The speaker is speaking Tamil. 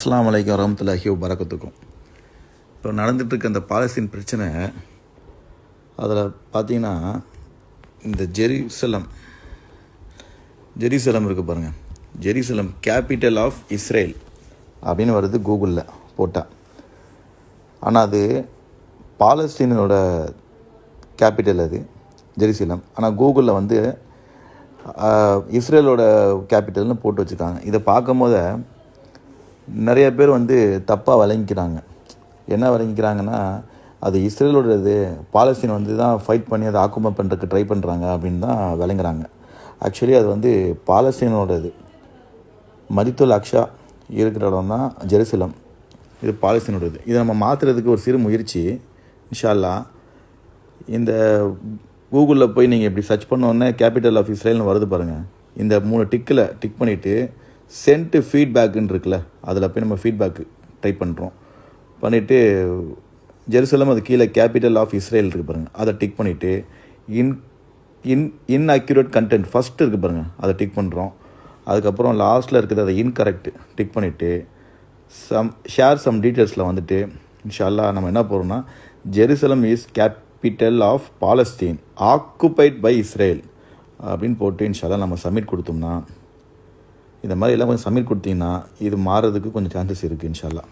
அஸ்ஸலாமு அலைக்கும் வரஹ்மத்துல்லாஹி வபரகாத்துஹு. இப்போ நடந்துகிட்ருக்க அந்த பாலஸ்தீன் பிரச்சனை, அதில் பார்த்தீங்கன்னா இந்த ஜெருசலம் இருக்குது பாருங்கள். ஜெருசலம் கேபிட்டல் ஆஃப் இஸ்ரேல் அப்படின்னு வருது கூகுளில் போட்டால். ஆனால் அது பாலஸ்தீனோட கேபிட்டல் அது ஜெருசலம். ஆனால் கூகுளில் வந்து இஸ்ரேலோட கேபிட்டல்னு போட்டு வச்சுருக்காங்க. இதை பார்க்கும் போது நிறைய பேர் வந்து தப்பாக விளங்கிக்கிறாங்க. என்ன விளங்கிக்கிறாங்கன்னா, அது இஸ்ரேலோடது, பாலஸ்தீன் வந்து தான் ஃபைட் பண்ணி அதை ஆக்குபை பண்ணுறதுக்கு ட்ரை பண்ணுறாங்க அப்படின்னு தான் விளங்குறாங்க. ஆக்சுவலி அது வந்து பாலஸ்தீனோடது. மரித்துல் அக்ஷா இருக்கிற இடம் தான் ஜெருசலம். இது பாலஸ்தீனோடது. இதை நம்ம மாற்றுறதுக்கு ஒரு சிறு முயற்சி இன்ஷா அல்லாஹ். இந்த கூகுளில் போய் நீங்கள் இப்படி சர்ச் பண்ணோன்னே கேபிட்டல் ஆஃப் இஸ்ரேல்னு வருது பாருங்கள். இந்த 3 டிக்கில் டிக் பண்ணிவிட்டு சென்ட் ஃபீட்பேக்குன்னு இருக்குல்ல, அதில் போய் நம்ம ஃபீட்பேக்கு டைப் பண்ணுறோம். பண்ணிவிட்டு ஜெருசலம் அது கீழே கேபிட்டல் ஆஃப் இஸ்ரேல் இருக்குது பாருங்கள், அதை டிக் பண்ணிவிட்டு இன்அக்யூரேட் கண்டென்ட் ஃபஸ்ட்டு இருக்குது பாருங்கள், அதை டிக் பண்ணுறோம். அதுக்கப்புறம் லாஸ்ட்டில் இருக்குது அதை இன்கரெக்ட் டிக் பண்ணிவிட்டு ஷேர் சம் டீட்டெயில்ஸில் வந்துட்டு இன்ஷா அல்லாஹ் நம்ம என்ன போகிறோம்னா, Jerusalem is capital of Palestine occupied by Israel அப்படின்னு போட்டு இன்ஷா அல்லாஹ் நம்ம சப்மிட் கொடுத்தோம்னா, இந்த மாதிரி எல்லாம் கொஞ்சம் சப்மிட் கொடுத்தீங்கன்னா இது மாறுறதுக்கு கொஞ்சம் சான்சஸ் இருக்குது இன்ஷா அல்லாஹ்.